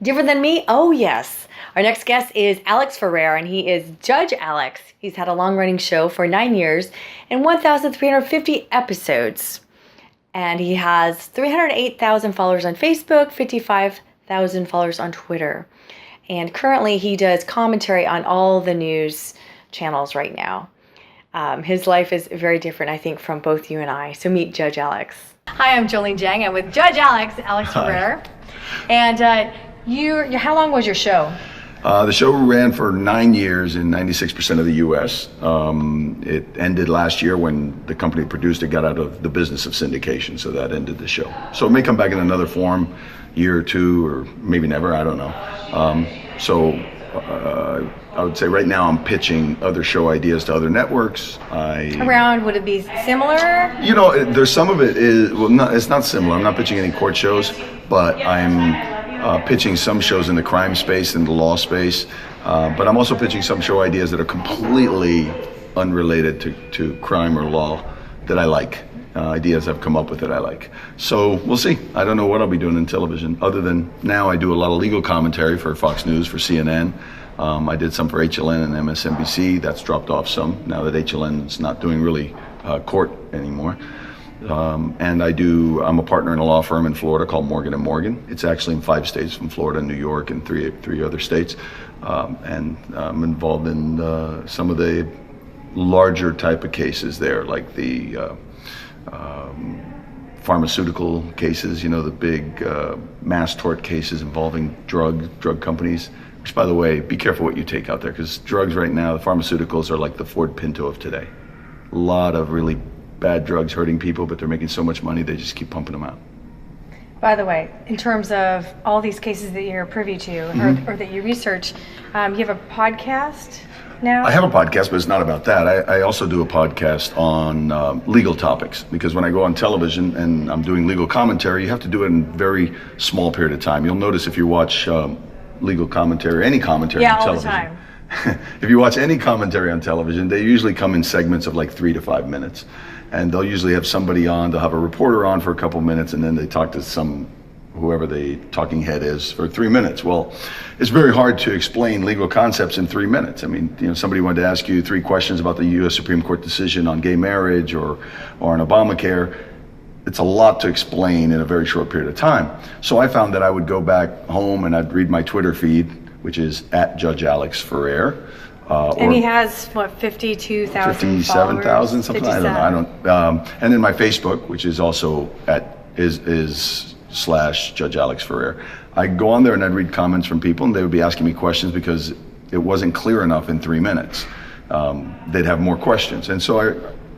Different than me? Oh, yes. Our next guest is Alex Ferrer, and he is Judge Alex. He's had a long-running show for 9 years and 1,350 episodes. And he has 308,000 followers on Facebook, 55,000 followers on Twitter. And currently, he does commentary on all the news channels right now. His life is very different, I think, from both you and I. So meet Judge Alex. Hi, I'm Jolene Jang. I'm with Judge Alex Ferrer. And how long was your show? The show ran for 9 years in 96% of the U.S. It ended last year when the company that produced it got out of the business of syndication, so that ended the show. So it may come back in another form, year or two, or maybe never, I don't know. I would say right now I'm pitching other show ideas to other networks. Would it be similar? You know, there's some of it is, it's not similar. I'm not pitching any court shows, but I'm pitching some shows in the crime space, in the law space. But I'm also pitching some show ideas that are completely unrelated to crime or law that I like. Ideas I've come up with that I like. So we'll see. I don't know what I'll be doing in television, other than now I do a lot of legal commentary for Fox News, for CNN. I did some for HLN and MSNBC. That's dropped off some now that HLN is not doing really court anymore. And I'm a partner in a law firm in Florida called Morgan & Morgan. It's actually in 5 states, from Florida, New York, and three other states. And I'm involved in some of the larger type of cases there, like the pharmaceutical cases, you know, the big mass tort cases involving drug companies. Which, by the way, be careful what you take out there, because drugs right now, the pharmaceuticals are like the Ford Pinto of today. A lot of really bad drugs hurting people, but they're making so much money they just keep pumping them out. By the way, in terms of all these cases that you're privy to, or that you research, you have a podcast now? I have a podcast, but it's not about that. I also do a podcast on legal topics, because when I go on television and I'm doing legal commentary, you have to do it in a very small period of time. You'll notice if you watch legal commentary, any commentary on television. All the time. If you watch any commentary on television, they usually come in segments of like 3 to 5 minutes. And they'll usually have somebody on, they'll have a reporter on for a couple minutes, and then they talk to whoever the talking head is for 3 minutes. Well, it's very hard to explain legal concepts in 3 minutes. I mean, you know, somebody wanted to ask you 3 questions about the U.S. Supreme Court decision on gay marriage or on Obamacare. It's a lot to explain in a very short period of time. So I found that I would go back home and I'd read my Twitter feed, which is at Judge Alex Ferrer. And he has, what, 52,000 57,000, something, 57. I don't know. And then my Facebook, which is also is / Judge Alex Ferrer. I'd go on there and I'd read comments from people, and they would be asking me questions because it wasn't clear enough in 3 minutes. They'd have more questions. And so I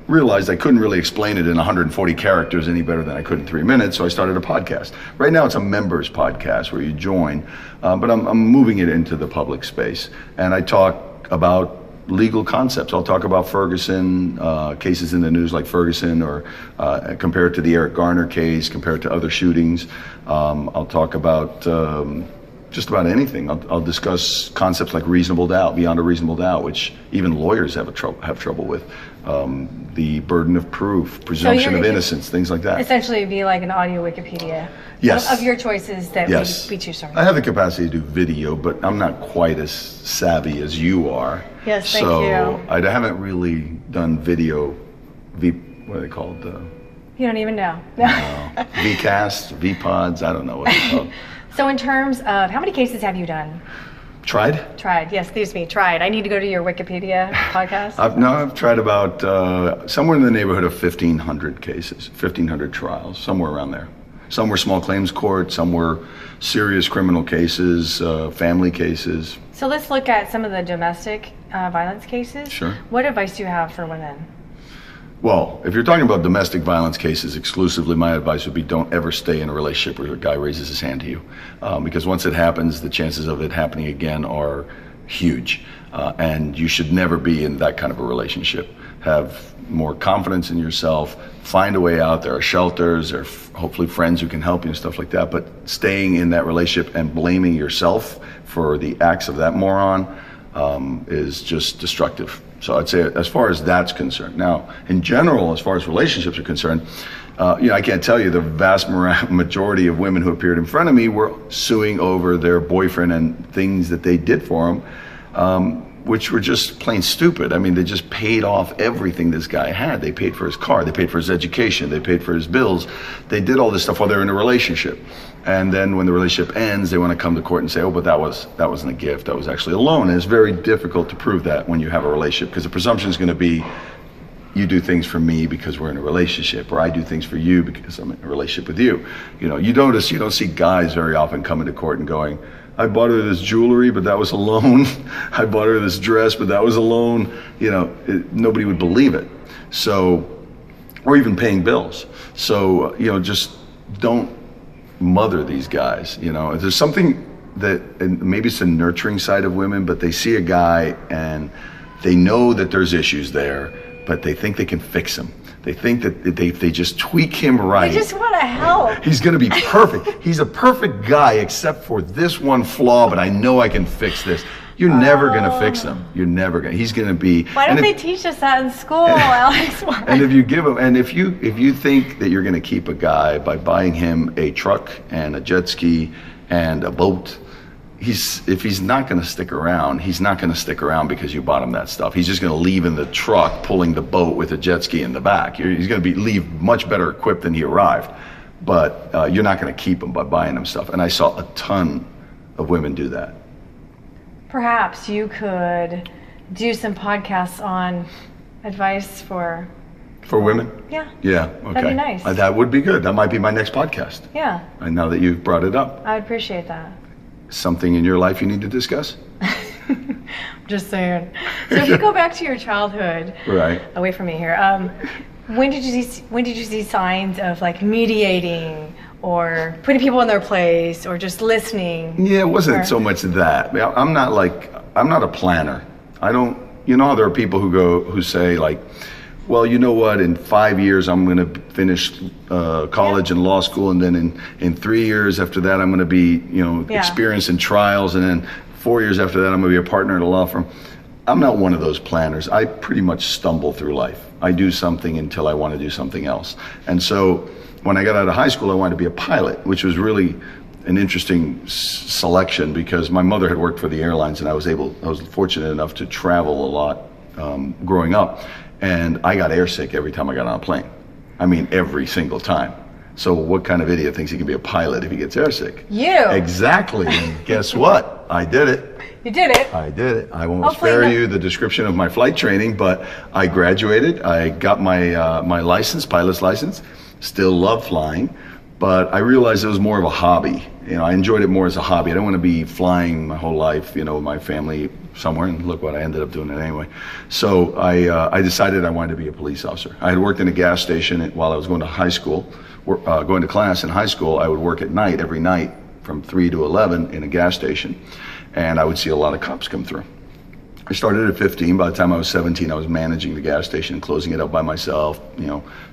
realized I couldn't really explain it in 140 characters any better than I could in 3 minutes, so I started a podcast. Right now it's a members podcast where you join, but I'm moving it into the public space. And I talk about legal concepts. I'll talk about Ferguson, cases in the news like Ferguson, or compare it to the Eric Garner case, compare it to other shootings. I'll talk about just about anything. I'll discuss concepts like reasonable doubt, beyond a reasonable doubt, which even lawyers have trouble with. The burden of proof, presumption of innocence, things like that. Essentially, it'd be like an audio Wikipedia. Yes. Of your choices that we choose from. I have the capacity to do video, but I'm not quite as savvy as you are. Yes, thank you. So I haven't really done video, what are they called? You don't even know. No. VCast, VPods, I don't know what they're called. So in terms of, how many cases have you done? Tried, yes, excuse me, tried. I need to go to your Wikipedia podcast. I've tried about somewhere in the neighborhood of 1,500 cases, 1,500 trials, somewhere around there. Some were small claims court, some were serious criminal cases, family cases. So let's look at some of the domestic violence cases. Sure. What advice do you have for women? Well, if you're talking about domestic violence cases exclusively, my advice would be don't ever stay in a relationship where a guy raises his hand to you. Because once it happens, the chances of it happening again are huge. And you should never be in that kind of a relationship. Have more confidence in yourself, find a way out. There are shelters, there are hopefully friends who can help you and stuff like that. But staying in that relationship and blaming yourself for the acts of that moron is just destructive. So I'd say as far as that's concerned. Now, in general, as far as relationships are concerned, I can't tell you the vast majority of women who appeared in front of me were suing over their boyfriend and things that they did for him, which were just plain stupid. I mean, they just paid off everything this guy had. They paid for his car, they paid for his education, they paid for his bills. They did all this stuff while they were in a relationship. And then when the relationship ends, they want to come to court and say, oh, but that wasn't a gift, that was actually a loan. And it's very difficult to prove that when you have a relationship, because the presumption is going to be, you do things for me because we're in a relationship, or I do things for you because I'm in a relationship with you. You don't see guys very often coming to court and going, I bought her this jewelry, but that was a loan. I bought her this dress, but that was a loan. Nobody would believe it. So, or even paying bills. So, just don't mother these guys. There's something that, and maybe it's the nurturing side of women, but they see a guy and they know that there's issues there, but they think they can fix him. They think that if they just tweak him right, they just want to help. He's going to be perfect. He's a perfect guy except for this one flaw, but I know I can fix this. You're never going to fix him. You're never going to. He's going to be. Why don't they teach us that in school, Alex? And if you give him, and if you think that you're going to keep a guy by buying him a truck and a jet ski and a boat, if he's not going to stick around, he's not going to stick around because you bought him that stuff. He's just going to leave in the truck pulling the boat with a jet ski in the back. He's going to leave much better equipped than he arrived. But you're not going to keep him by buying him stuff. And I saw a ton of women do that. Perhaps you could do some podcasts on advice for women? Yeah. Yeah, okay. That'd be nice. That would be good. That might be my next podcast. Yeah. And now that you've brought it up. I would appreciate that. Something in your life you need to discuss? Just saying. So if you go back to your childhood, right, away from me here, when did you see signs of like mediating or putting people in their place or just listening? Yeah, it wasn't so much that. I'm not a planner. I don't. How there are people who say like, well, you know what, in 5 years I'm going to finish college and law school, and then in 3 years after that I'm going to be, experienced in trials, and then 4 years after that I'm going to be a partner at a law firm. I'm not one of those planners. I pretty much stumble through life. I do something until I want to do something else. And so when I got out of high school, I wanted to be a pilot, which was really an interesting selection because my mother had worked for the airlines, and I was fortunate enough to travel a lot growing up. And I got airsick every time I got on a plane. I mean, every single time. So what kind of idiot thinks he can be a pilot if he gets airsick? You. Exactly. And guess what? I did it. You did it. I did it. I won't spare you the description of my flight training, but I graduated. I got my license, pilot's license. Still love flying, but I realized it was more of a hobby. I enjoyed it more as a hobby. I don't want to be flying my whole life, with my family somewhere, and look what I ended up doing it anyway. So I decided I wanted to be a police officer. I had worked in a gas station while I was going to high school, going to class in high school. I would work at night, every night from 3 to 11 in a gas station, and I would see a lot of cops come through. I started at 15. By the time I was 17, I was managing the gas station and closing it up by myself.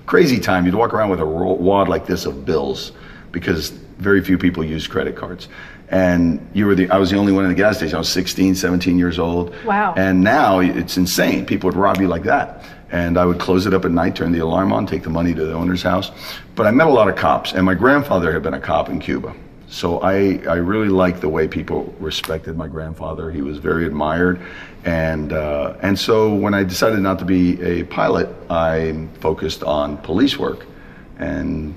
Crazy time. You'd walk around with a wad like this of bills because very few people use credit cards. And I was the only one in the gas station. I was 16, 17 years old. Wow. And now it's insane. People would rob you like that. And I would close it up at night, turn the alarm on, take the money to the owner's house. But I met a lot of cops, and my grandfather had been a cop in Cuba. So I really liked the way people respected my grandfather. He was very admired. And so when I decided not to be a pilot, I focused on police work. And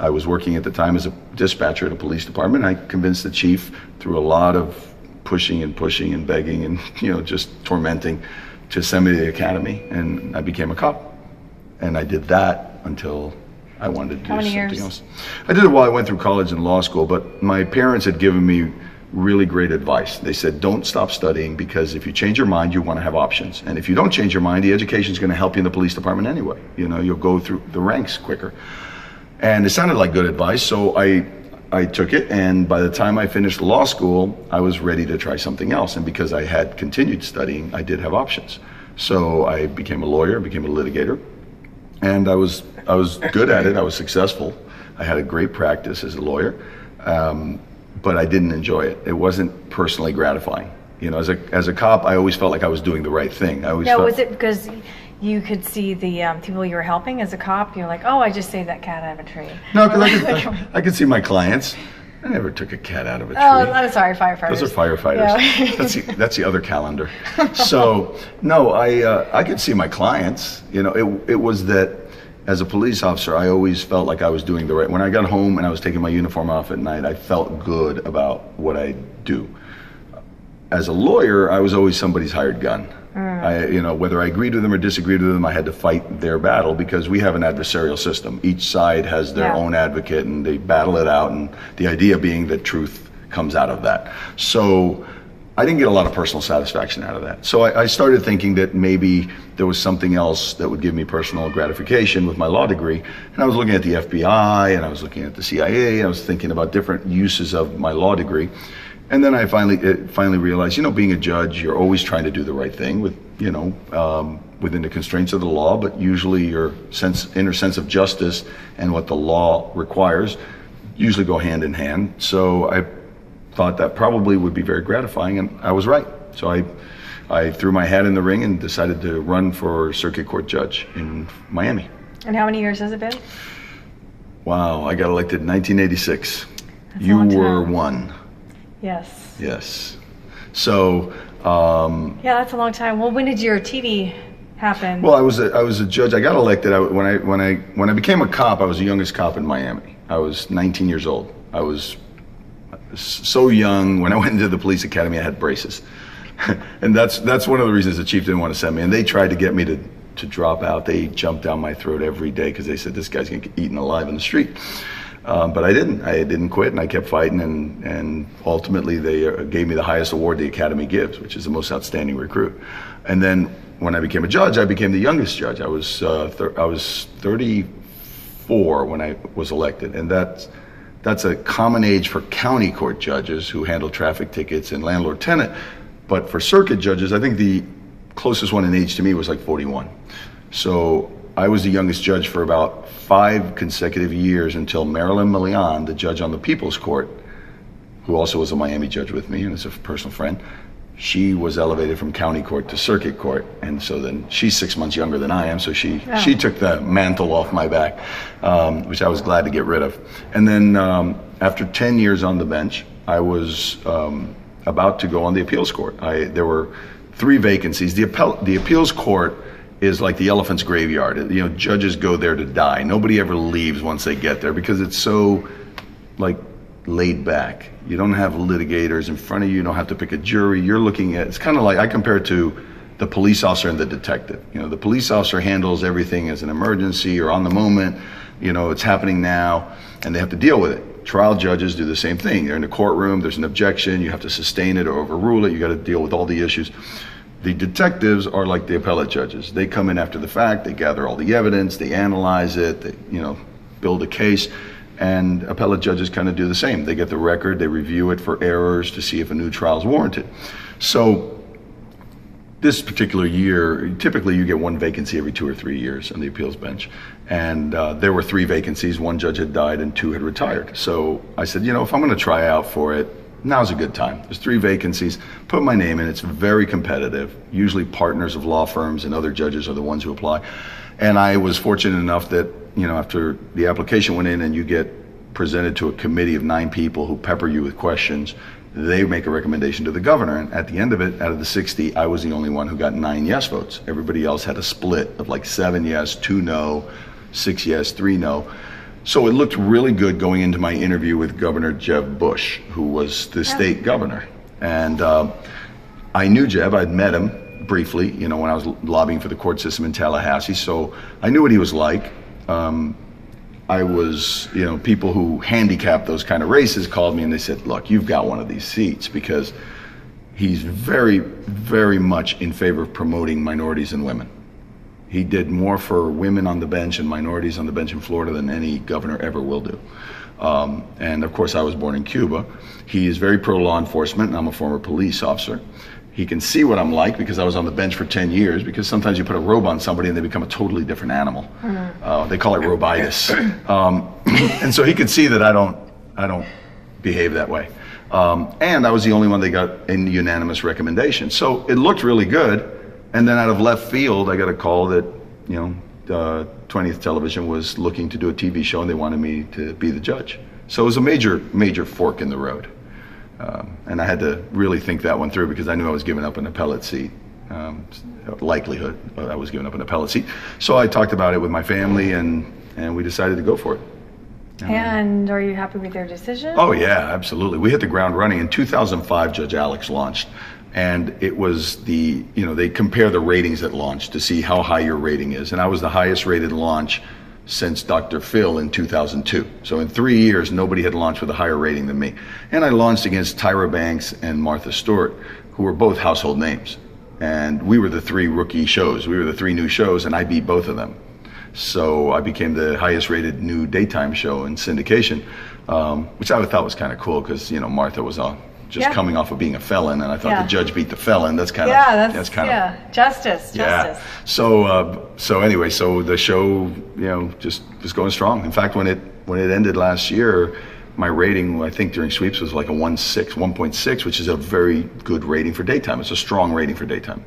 I was working at the time as a dispatcher at a police department. I convinced the chief through a lot of pushing and begging and just tormenting to send me to the academy, and I became a cop. And I did that until I wanted to do something else. I did it while I went through college and law school, but my parents had given me really great advice. They said, don't stop studying, because if you change your mind, you want to have options. And if you don't change your mind, the education is going to help you in the police department anyway. You'll go through the ranks quicker. And it sounded like good advice, so I took it, and by the time I finished law school, I was ready to try something else. And because I had continued studying, I did have options. So I became a lawyer, became a litigator, and I was good at it. I was successful. I had a great practice as a lawyer, but I didn't enjoy it. It wasn't personally gratifying. You know, as a cop, I always felt like I was doing the right thing. I always Now, felt, was it because you could see the people you were helping as a cop? You're like, oh, I just saved that cat out of a tree. No, because I could see my clients. I never took a cat out of a tree. Oh, I'm sorry, firefighters. Those are firefighters. Yeah. That's the other calendar. So no, I could see my clients. You know, it was that as a police officer, I always felt like I was doing the right. When I got home and I was taking my uniform off at night, I felt good about what I do. As a lawyer, I was always somebody's hired gun. You know, whether I agreed with them or disagreed with them, I had to fight their battle because we have an adversarial system. Each side has their own advocate and they battle it out, and the idea being that truth comes out of that. So I didn't get a lot of personal satisfaction out of that. So I started thinking that maybe there was something else that would give me personal gratification with my law degree. And I was looking at the FBI and I was looking at the CIA, and I was thinking about different uses of my law degree. And then I finally realized, you know, being a judge, you're always trying to do the right thing with, you know, within the constraints of the law, but usually your inner sense of justice and what the law requires usually go hand in hand. So I thought that probably would be very gratifying, and I was right. So I threw my hat in the ring and decided to run for circuit court judge in Miami. And how many years has it been? Wow, I got elected in 1986. That's a You long time. were one. Yes. Yes. So. Yeah, that's a long time. Well, when did your TV happen? Well, I was a judge. I got elected when I became a cop. I was the youngest cop in Miami. I was 19 years old. I was so young. When I went into the police academy, I had braces, and that's one of the reasons the chief didn't want to send me. And they tried to get me to drop out. They jumped down my throat every day because they said this guy's gonna get eaten alive in the street. But I didn't. I didn't quit, and I kept fighting, and ultimately they gave me the highest award the Academy gives, which is the most outstanding recruit. And then when I became a judge, I became the youngest judge. I was 34 when I was elected, and that's a common age for county court judges who handle traffic tickets and landlord-tenant. But for circuit judges, I think the closest one in age to me was like 41. So I was the youngest judge for about 5 consecutive years until Marilyn Milian, the judge on the People's Court, who also was a Miami judge with me and is a personal friend, she was elevated from county court to circuit court. And so then she's 6 months younger than I am, so she took the mantle off my back, which I was glad to get rid of. And then after 10 years on the bench, I was about to go on the appeals court. There were 3 vacancies. The appeals court is like the elephant's graveyard. You know, judges go there to die. Nobody ever leaves once they get there because it's so like laid back. You don't have litigators in front of you. You don't have to pick a jury. You're looking at, it's kind of like, I compare it to the police officer and the detective. You know, the police officer handles everything as an emergency or on the moment. You know, it's happening now and they have to deal with it. Trial judges do the same thing. They're in the courtroom, there's an objection, you have to sustain it or overrule it. You got to deal with all the issues. The detectives are like the appellate judges. They come in after the fact, they gather all the evidence, they analyze it, they, you know, build a case, and appellate judges kind of do the same. They get the record, they review it for errors to see if a new trial is warranted. So this particular year, typically you get 1 vacancy every 2 or 3 years on the appeals bench. And there were 3 vacancies, 1 judge had died and 2 had retired. So I said, you know, if I'm gonna try out for it, now's a good time. There's 3 vacancies, put my name in, it's very competitive. Usually partners of law firms and other judges are the ones who apply. And I was fortunate enough that, you know, after the application went in and you get presented to a committee of 9 people who pepper you with questions, they make a recommendation to the governor. And at the end of it, out of the 60, I was the only one who got 9 yes votes. Everybody else had a split of like 7 yes, 2 no, 6 yes, 3 no. So it looked really good going into my interview with Governor Jeb Bush, who was the state governor. And I knew Jeb, I'd met him briefly, you know, when I was lobbying for the court system in Tallahassee. So I knew what he was like. I was, you know, people who handicap those kind of races called me and they said, look, you've got one of these seats, because he's very, very much in favor of promoting minorities and women. He did more for women on the bench and minorities on the bench in Florida than any governor ever will do. And of course, I was born in Cuba. He is very pro law enforcement, and I'm a former police officer. He can see what I'm like because I was on the bench for 10 years, because sometimes you put a robe on somebody and they become a totally different animal. They call it robitis. And so he could see that I don't behave that way. And I was the only one that got a unanimous recommendation. So it looked really good. And then out of left field, I got a call that, 20th Television was looking to do a TV show and they wanted me to be the judge. So it was a major fork in the road. And I had to really think that one through because I knew I was giving up an appellate seat. Likelihood I was giving up an appellate seat. So I talked about it with my family and we decided to go for it. And are you happy with their decision? Oh yeah, absolutely. We hit the ground running. In 2005, Judge Alex launched. And it was they compare the ratings at launch to see how high your rating is. And I was the highest rated launch since Dr. Phil in 2002. So in 3 years, nobody had launched with a higher rating than me. And I launched against Tyra Banks and Martha Stewart, who were both household names. And we were the 3 rookie shows. We were the 3 new shows, and I beat both of them. So I became the highest rated new daytime show in syndication, which I thought was kind of cool because, Martha was coming off of being a felon, and I thought the judge beat the felon. That's kind of justice. So anyway, so the show just was going strong. In fact, when it ended last year, my rating I think during sweeps was like a 1.6, which is a very good rating for daytime. It's a strong rating for daytime.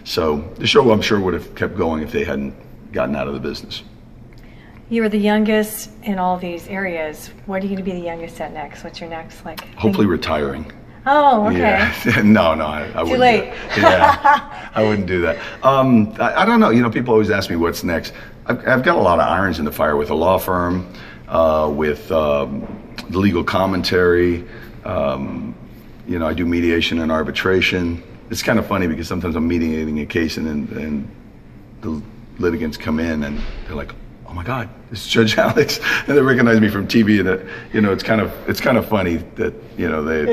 So the show I'm sure would have kept going if they hadn't gotten out of the business. You were the youngest in all these areas. What are you going to be the youngest at next? What's your next Hopefully retiring. Oh, okay. Yeah. No, I wouldn't. Too late. Yeah, I wouldn't do that. I don't know. People always ask me what's next. I've got a lot of irons in the fire with a law firm, with legal commentary. I do mediation and arbitration. It's kind of funny because sometimes I'm mediating a case and the litigants come in and they're like, "Oh my God, it's Judge Alex," and they recognize me from TV, and it's kind of funny that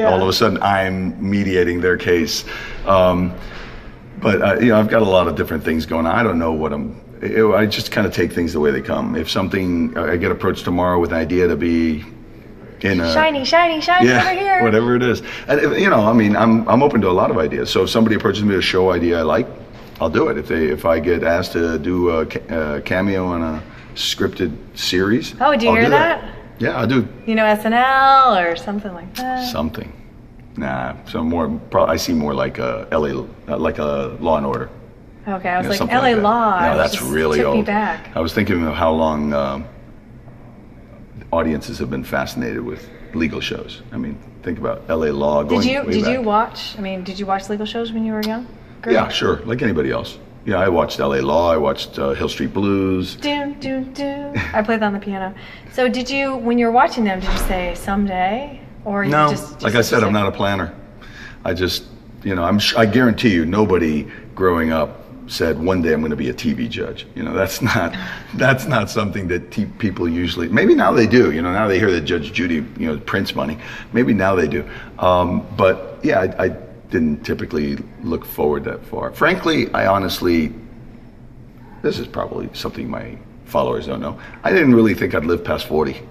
all of a sudden I'm mediating their case. But I've got a lot of different things going on. I don't know what I just kind of take things the way they come. If something I get approached tomorrow with an idea to be in a shiny over here, whatever it is, and I'm open to a lot of ideas. So if somebody approaches me with a show idea I like, I'll do it. If I get asked to do a cameo on a scripted series. Oh, do you hear that? Yeah, I do. SNL or something like that. Something. Nah. So I see more like a LA, like a Law and Order. Okay, I was like LA Law. No, that's really took old. Me back. I was thinking of how long audiences have been fascinated with legal shows. Think about LA Law. Did you watch legal shows when you were young? Yeah, sure, like anybody else. Yeah, I watched LA Law, I watched Hill Street Blues. I played that on the piano. So when you were watching them, did you say someday? Or no, just like I said, I'm not a planner. I just, I guarantee you nobody growing up said one day I'm going to be a TV judge. That's not something that people usually, maybe now they do, now they hear that Judge Judy, prints money. Maybe now they do. But yeah, I didn't typically look forward that far. Frankly, I honestly, this is probably something my followers don't know, I didn't really think I'd live past 40.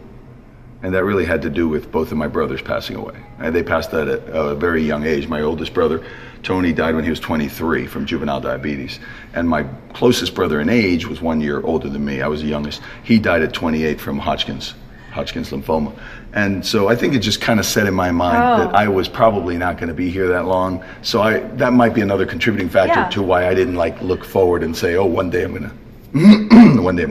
And that really had to do with both of my brothers passing away. And they passed that at a very young age. My oldest brother, Tony, died when he was 23 from juvenile diabetes. And my closest brother in age was 1 year older than me. I was the youngest. He died at 28 from Hodgkin's lymphoma. And so I think it just kind of set in my mind that I was probably not going to be here that long. So that might be another contributing factor to why I didn't look forward and say, one day I'm going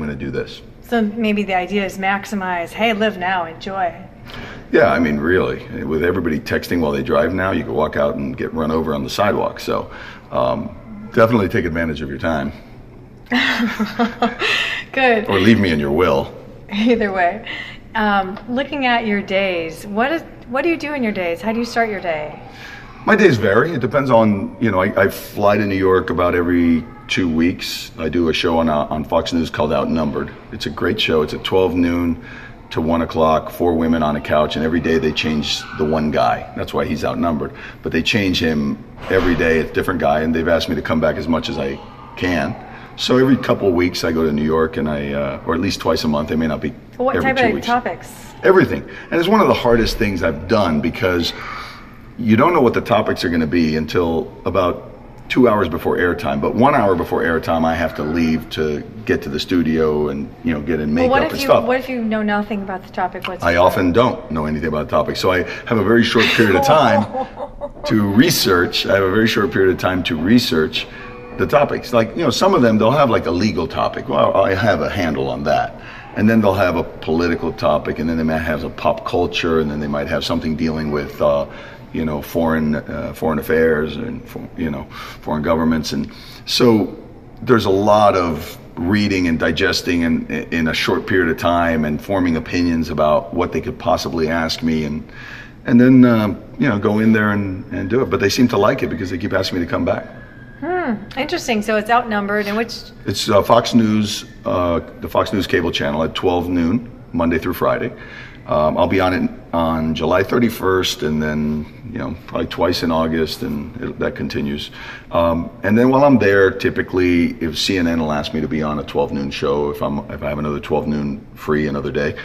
to do this. So maybe the idea is maximize, hey, live now, enjoy. Yeah, really, with everybody texting while they drive now, you can walk out and get run over on the sidewalk. So definitely take advantage of your time. Good. Or leave me in your will. Either way. Looking at your days, what do you do in your days? How do you start your day? My days vary. It depends on, I fly to New York about every 2 weeks. I do a show on Fox News called Outnumbered. It's a great show. It's at 12 noon to 1 o'clock, 4 women on a couch, and every day they change the one guy. That's why he's outnumbered. But they change him every day. It's a different guy, and they've asked me to come back as much as I can. So every couple of weeks I go to New York, and or at least twice a month. They may not be what every type 2 of weeks. Topics? Everything. And it's one of the hardest things I've done because you don't know what the topics are going to be until about 2 hours before airtime, but 1 hour before airtime I have to leave to get to the studio and get in makeup and stuff. What if you know nothing about the topic whatsoever? I often don't know anything about the topic, so I have a very short period of time to research. I have a very short period of time to research the topics. Like, some of them, they'll have like a legal topic. Well, I have a handle on that. And then they'll have a political topic, and then they might have a pop culture, and then they might have something dealing with, foreign affairs and, foreign governments. And so there's a lot of reading and digesting in a short period of time and forming opinions about what they could possibly ask me. And then, go in there and do it. But they seem to like it because they keep asking me to come back. Interesting. So it's outnumbered, and which? It's Fox News, the Fox News cable channel at 12 noon, Monday through Friday. I'll be on it on July 31st, and then probably twice in August, and that continues. And then while I'm there, typically, if CNN will ask me to be on a 12 noon show, if I have another 12 noon free another day,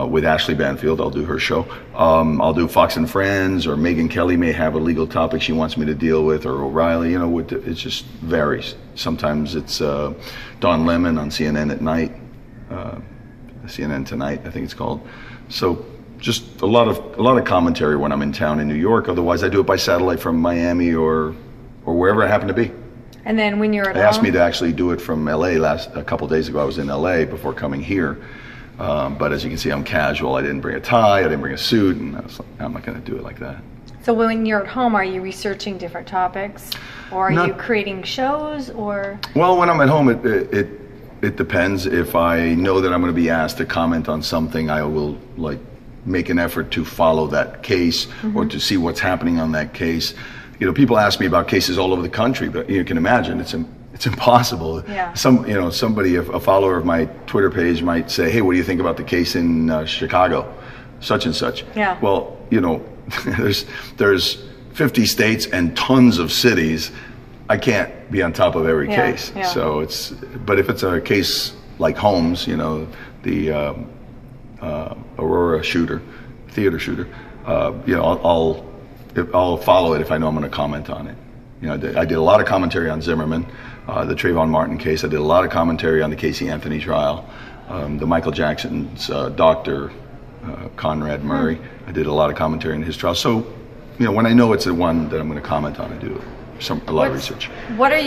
with Ashley Banfield, I'll do her show. I'll do Fox and Friends, or Megyn Kelly may have a legal topic she wants me to deal with, or O'Reilly. It just varies. Sometimes it's Don Lemon on CNN at night, CNN Tonight, I think it's called. So just a lot of commentary when I'm in town in New York. Otherwise, I do it by satellite from Miami or wherever I happen to be. And then when you're at They asked me to actually do it from LA a couple days ago. I was in LA before coming here. But as you can see, I'm casual. I didn't bring a tie. I didn't bring a suit. And I was like, I'm not going to do it like that. So when you're at home, are you researching different topics? Or are you creating shows? Or? Well, when I'm at home, it depends. If I know that I'm going to be asked to comment on something, I will make an effort to follow that case or to see what's happening on that case. People ask me about cases all over the country, but you can imagine it's impossible. Yeah. Somebody, a follower of my Twitter page might say, "Hey, what do you think about the case in Chicago, such and such?" Yeah. Well, there's 50 states and tons of cities. I can't be on top of every case. Yeah. So but if it's a case like Holmes, the Aurora theater shooter, I'll follow it if I know I'm going to comment on it. I did a lot of commentary on Zimmerman, the Trayvon Martin case. I did a lot of commentary on the Casey Anthony trial, the Michael Jackson's doctor, Conrad Murray. I did a lot of commentary on his trial. So, when I know it's the one that I'm going to comment on, I do a lot of research. What are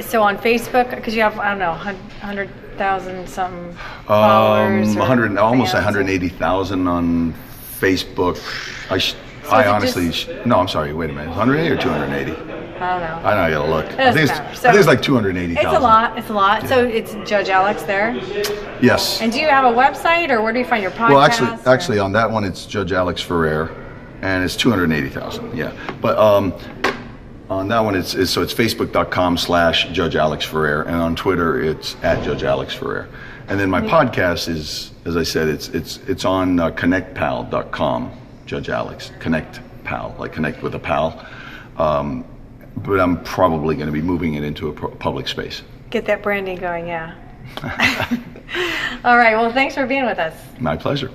so on Facebook, because you have, I don't know, 100,000 something followers? Almost 180,000 on Facebook. I honestly, no, I'm sorry, wait a minute, 180 or 280? I don't know. I gotta look. I think it's like 280,000. It's a lot. Yeah. So it's Judge Alex there? Yes. And do you have a website, or where do you find your podcast? Well, actually on that one, it's Judge Alex Ferrer, and it's 280,000, yeah. But on that one, it's facebook.com/Judge Alex Ferrer, and on Twitter, it's @JudgeAlexFerrer. And then my podcast is, as I said, it's on connectpal.com. Judge Alex, Connect Pal, like connect with a pal. But I'm probably going to be moving it into a public space. Get that branding going, yeah. All right, well, thanks for being with us. My pleasure.